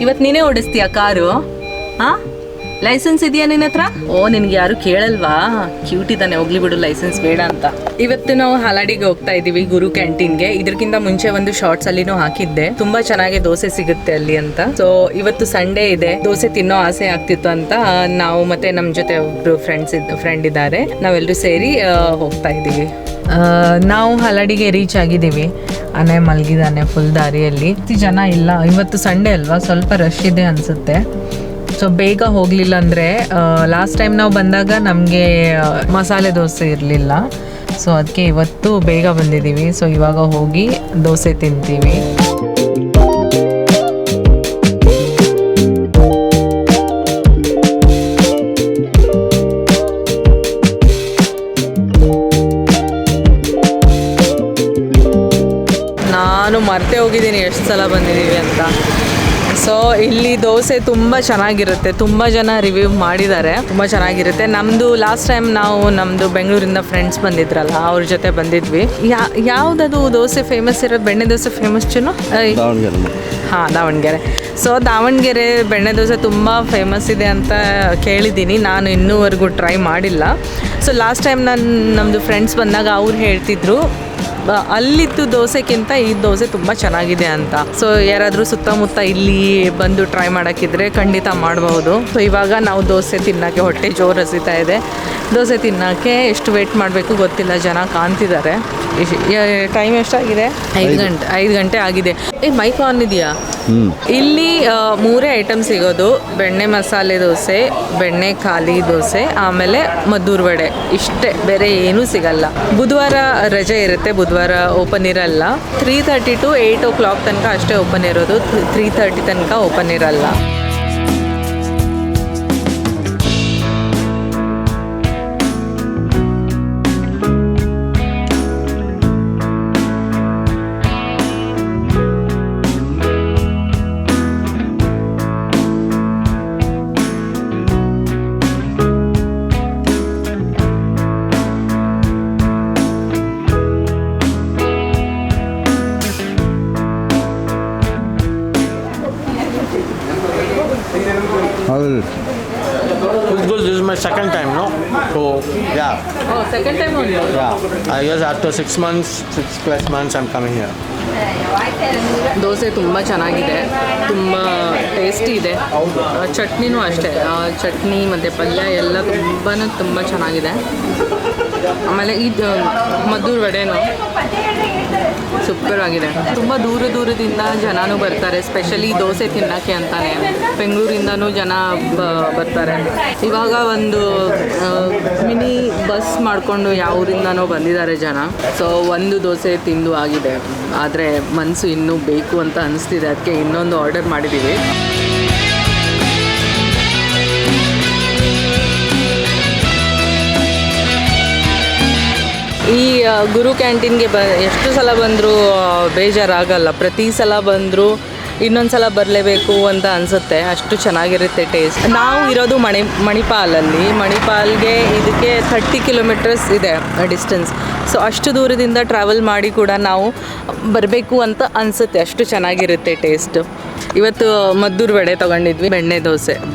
ಇವತ್ತು ನೀನೇ ಓಡಿಸ್ತೀಯ ಕಾರು? ಹಾಂ, ಲೈಸೆನ್ಸ್ ಇದೆಯಾ ನಿನ್ನ ಹತ್ರ? ಓ, ನಿನ್ಗೆ ಯಾರು ಕೇಳಲ್ವಾ? ಕ್ಯೂಟ್ ಇದ್ದಾನೆ, ಹೋಗ್ಲಿ ಬಿಡು, ಲೈಸೆನ್ಸ್ ಬೇಡ ಅಂತ. ಇವತ್ತು ನಾವು ಹಾಲಾಡಿಗೆ ಹೋಗ್ತಾ ಇದ್ದೀವಿ, ಗುರು ಕ್ಯಾಂಟೀನ್ಗೆ. ಇದಕ್ಕಿಂತ ಮುಂಚೆ ಒಂದು ಶಾರ್ಟ್ಸ್ ಅಲ್ಲಿನೂ ಹಾಕಿದ್ದೆ, ತುಂಬಾ ಚೆನ್ನಾಗಿ ದೋಸೆ ಸಿಗುತ್ತೆ ಅಲ್ಲಿ ಅಂತ. ಸೊ ಇವತ್ತು ಸಂಡೇ ಇದೆ, ದೋಸೆ ತಿನ್ನೋ ಆಸೆ ಆಗ್ತಿತ್ತು ಅಂತ ನಾವು ಮತ್ತೆ ನಮ್ಮ ಜೊತೆ ಒಬ್ರು ಫ್ರೆಂಡ್ ಇದ್ದಾರೆ, ನಾವೆಲ್ಲರೂ ಸೇರಿ ಹೋಗ್ತಾ ಇದ್ದೀವಿ. ನಾವು ಹಾಲಾಡಿಗೆ ರೀಚ್ ಆಗಿದ್ದೀವಿ. ಆನೆ ಮಲಗಿದಾನೆ ಫುಲ್ ದಾರಿಯಲ್ಲಿ. ಜನ ಇಲ್ಲ, ಇವತ್ತು ಸಂಡೇ ಅಲ್ವಾ, ಸ್ವಲ್ಪ ರಶ್ ಇದೆ ಅನ್ಸುತ್ತೆ. ಸೊ ಬೇಗ ಹೋಗಲಿಲ್ಲ ಅಂದರೆ, ಲಾಸ್ಟ್ ಟೈಮ್ ನಾವು ಬಂದಾಗ ನಮಗೆ ಮಸಾಲೆ ದೋಸೆ ಇರಲಿಲ್ಲ, ಸೊ ಅದಕ್ಕೆ ಇವತ್ತು ಬೇಗ ಬಂದಿದ್ದೀವಿ. ಸೊ ಇವಾಗ ಹೋಗಿ ದೋಸೆ ತಿಂತೀವಿ. ನಾನು ಮರ್ತೇ ಹೋಗಿದ್ದೀನಿ ಎಷ್ಟು ಸಲ ಬಂದಿದ್ದೀವಿ ಅಂತ. ಸೊ ಇಲ್ಲಿ ದೋಸೆ ತುಂಬ ಚೆನ್ನಾಗಿರುತ್ತೆ, ತುಂಬ ಜನ ರಿವ್ಯೂ ಮಾಡಿದ್ದಾರೆ, ತುಂಬ ಚೆನ್ನಾಗಿರುತ್ತೆ. ನಮ್ಮದು ಲಾಸ್ಟ್ ಟೈಮ್ ನಮ್ಮದು ಬೆಂಗಳೂರಿಂದ ಫ್ರೆಂಡ್ಸ್ ಬಂದಿದ್ರಲ್ಲ, ಅವ್ರ ಜೊತೆ ಬಂದಿದ್ವಿ. ಯಾವುದದು ದೋಸೆ ಫೇಮಸ್ ಇರೋದು? ಬೆಣ್ಣೆ ದೋಸೆ ಫೇಮಸ್ ಚುನು? ಹಾಂ, ದಾವಣಗೆರೆ. ಸೊ ದಾವಣಗೆರೆ ಬೆಣ್ಣೆ ದೋಸೆ ತುಂಬ ಫೇಮಸ್ ಇದೆ ಅಂತ ಕೇಳಿದ್ದೀನಿ, ನಾನು ಇನ್ನೂವರೆಗೂ ಟ್ರೈ ಮಾಡಿಲ್ಲ. ಸೊ ಲಾಸ್ಟ್ ಟೈಮ್ ನಮ್ಮದು ಫ್ರೆಂಡ್ಸ್ ಬಂದಾಗ ಅವ್ರು ಹೇಳ್ತಿದ್ರು ಅಲ್ಲಿದ್ದು ದೋಸೆಗಿಂತ ಈ ದೋಸೆ ತುಂಬ ಚೆನ್ನಾಗಿದೆ ಅಂತ. ಸೊ ಯಾರಾದರೂ ಸುತ್ತಮುತ್ತ ಇಲ್ಲಿ ಬಂದು ಟ್ರೈ ಮಾಡೋಕ್ಕಿದ್ರೆ ಖಂಡಿತ ಮಾಡಬಹುದು. ಸೊ ಇವಾಗ ನಾವು ದೋಸೆ ತಿನ್ನೋಕ್ಕೆ ಹೊಟ್ಟೆ ಜೋರು ಹಸಿತಾ ಇದೆ. ದೋಸೆ ತಿನ್ನೋಕ್ಕೆ ಎಷ್ಟು ವೇಟ್ ಮಾಡಬೇಕು ಗೊತ್ತಿಲ್ಲ, ಜನ ಕಾಣ್ತಿದ್ದಾರೆ. ಟೈಮ್ ಎಷ್ಟಾಗಿದೆ? 5 ಗಂಟೆ ಆಗಿದೆ. ಮೈಕ್ ಆನ್ ಇದೆಯಾ? ಇಲ್ಲಿ 3 ಐಟಮ್ ಸಿಗೋದು: ಬೆಣ್ಣೆ ಮಸಾಲೆ ದೋಸೆ, ಬೆಣ್ಣೆ ಖಾಲಿ ದೋಸೆ, ಆಮೇಲೆ ಮದ್ದೂರು ವಡೆ. ಇಷ್ಟೇ, ಬೇರೆ ಏನೂ ಸಿಗಲ್ಲ. ಬುಧವಾರ ರಜೆ ಇರುತ್ತೆ, ಬುಧವಾರ ಓಪನ್ ಇರಲ್ಲ. 3:30 to 8 o'clock ತನಕ ಅಷ್ಟೇ ಓಪನ್ ಇರೋದು, 3:30 ತನಕ ಓಪನ್ ಇರಲ್ಲ. This is my second time, no? So, yeah. Oh, second time only? Yeah. I guess after 6+ months, I'm coming here. Dosa ತುಂಬ ಚೆನ್ನಾಗಿದೆ, ತುಂಬ ಟೇಸ್ಟಿ ಇದೆ. ಚಟ್ನಿನೂ ಅಷ್ಟೇ, ಚಟ್ನಿ ಮತ್ತು ಪಲ್ಯ ಎಲ್ಲ ತುಂಬ ಚೆನ್ನಾಗಿದೆ. ಆಮೇಲೆ ಇದು ಮದ್ದೂರು ವಡೆನೂ ಸೂಪರ್ ಆಗಿದೆ. ತುಂಬ ದೂರದಿಂದ ಜನನೂ ಬರ್ತಾರೆ, ಸ್ಪೆಷಲಿ ದೋಸೆ ತಿನ್ನೋಕ್ಕೆ ಅಂತಾನೆ ಬೆಂಗಳೂರಿಂದನೂ ಜನ ಬರ್ತಾರೆ. ಇವಾಗ ಒಂದು ಮಿನಿ ಬಸ್ ಮಾಡಿಕೊಂಡು ಯಾವ ಊರಿಂದನೋ ಬಂದಿದ್ದಾರೆ ಜನ. ಸೊ ಒಂದು ದೋಸೆ ತಿಂದು ಆಗಿದೆ, ಆದರೆ ಮನಸ್ಸು ಇನ್ನೂ ಬೇಕು ಅಂತ ಅನಿಸ್ತಿದೆ, ಅದಕ್ಕೆ ಇನ್ನೊಂದು ಆರ್ಡರ್ ಮಾಡಿದ್ದೀವಿ. ಈ ಗುರು ಕ್ಯಾಂಟೀನ್ಗೆ ಎಷ್ಟು ಸಲ ಬಂದರೂ ಬೇಜಾರಾಗಲ್ಲ. ಪ್ರತಿ ಸಲ ಬಂದರೂ ಇನ್ನೊಂದು ಸಲ ಬರಲೇಬೇಕು ಅಂತ ಅನಿಸುತ್ತೆ, ಅಷ್ಟು ಚೆನ್ನಾಗಿರುತ್ತೆ ಟೇಸ್ಟ್. ನಾವು ಇರೋದು ಮಣಿಪಾಲಲ್ಲಿ. ಮಣಿಪಾಲ್ಗೆ ಇದಕ್ಕೆ 30 kilometers ಇದೆ ಡಿಸ್ಟೆನ್ಸ್. ಸೊ ಅಷ್ಟು ದೂರದಿಂದ ಟ್ರಾವೆಲ್ ಮಾಡಿ ಕೂಡ ನಾವು ಬರಬೇಕು ಅಂತ ಅನಿಸುತ್ತೆ, ಅಷ್ಟು ಚೆನ್ನಾಗಿರುತ್ತೆ ಟೇಸ್ಟ್. ಇವತ್ತು ಮದ್ದೂರು ವಡೆ ತೊಗೊಂಡಿದ್ವಿ,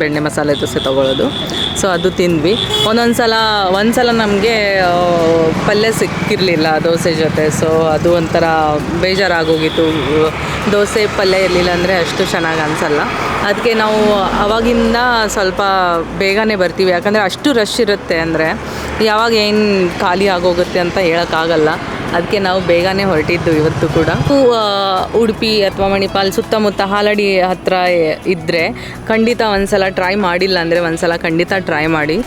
ಬೆಣ್ಣೆ ಮಸಾಲೆ ದೋಸೆ ತೊಗೊಳ್ಳೋದು. ಸೊ ಅದು ತಿಂದ್ವಿ. ಒಂದು ಸಲ ನಮಗೆ ಪಲ್ಯ ಸಿಕ್ಕಿರಲಿಲ್ಲ ದೋಸೆ ಜೊತೆ. ಸೊ ಅದು ಒಂಥರ ಬೇಜಾರಾಗೋಗಿತ್ತು. ದೋಸೆ ಪಲ್ಯ ಇರಲಿಲ್ಲ ಅಂದರೆ ಅಷ್ಟು ಚೆನ್ನಾಗಿ ಅನಿಸಲ್ಲ. ಅದಕ್ಕೆ ನಾವು ಅವಾಗಿಂದ ಸ್ವಲ್ಪ ಬೇಗನೆ ಬರ್ತೀವಿ, ಯಾಕಂದರೆ ಅಷ್ಟು ರಶ್ ಇರುತ್ತೆ. ಅಂದರೆ ಯಾವಾಗ ಏನು ಖಾಲಿ ಆಗೋಗುತ್ತೆ ಅಂತ ಹೇಳೋಕ್ಕಾಗಲ್ಲ. ಅದಕ್ಕೆ ನಾವು ಬೇಗನೆ ಹೊರಟಿದ್ದು ಇವತ್ತು ಕೂಡ. ಉಡುಪಿ ಅಥವಾ ಮಣಿಪಾಲ್ ಸುತ್ತಮುತ್ತ ಹಾಲಾಡಿ ಹತ್ತಿರ ಇದ್ದರೆ ಖಂಡಿತ ಒಂದ್ಸಲ ಟ್ರೈ ಮಾಡಿಲ್ಲ ಅಂದರೆ ಒಂದ್ಸಲ ಖಂಡಿತ ಟ್ರೈ ಮಾಡಿ,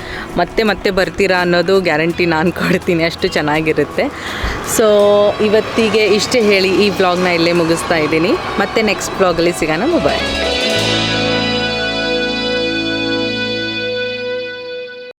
ಮತ್ತೆ ಬರ್ತೀರಾ ಅನ್ನೋದು ಗ್ಯಾರಂಟಿ ನಾನು ಕೊಡ್ತೀನಿ, ಅಷ್ಟು ಚೆನ್ನಾಗಿರುತ್ತೆ. ಸೊ ಇವತ್ತಿಗೆ ಇಷ್ಟೇ ಹೇಳಿ ಈ ವ್ಲಾಗ್ನ ಇಲ್ಲೇ ಮುಗಿಸ್ತಾ ಇದ್ದೀನಿ. ಮತ್ತೆ ನೆಕ್ಸ್ಟ್ ವ್ಲಾಗಲ್ಲಿ ಸಿಗೋಣ. ಬಾಯ್.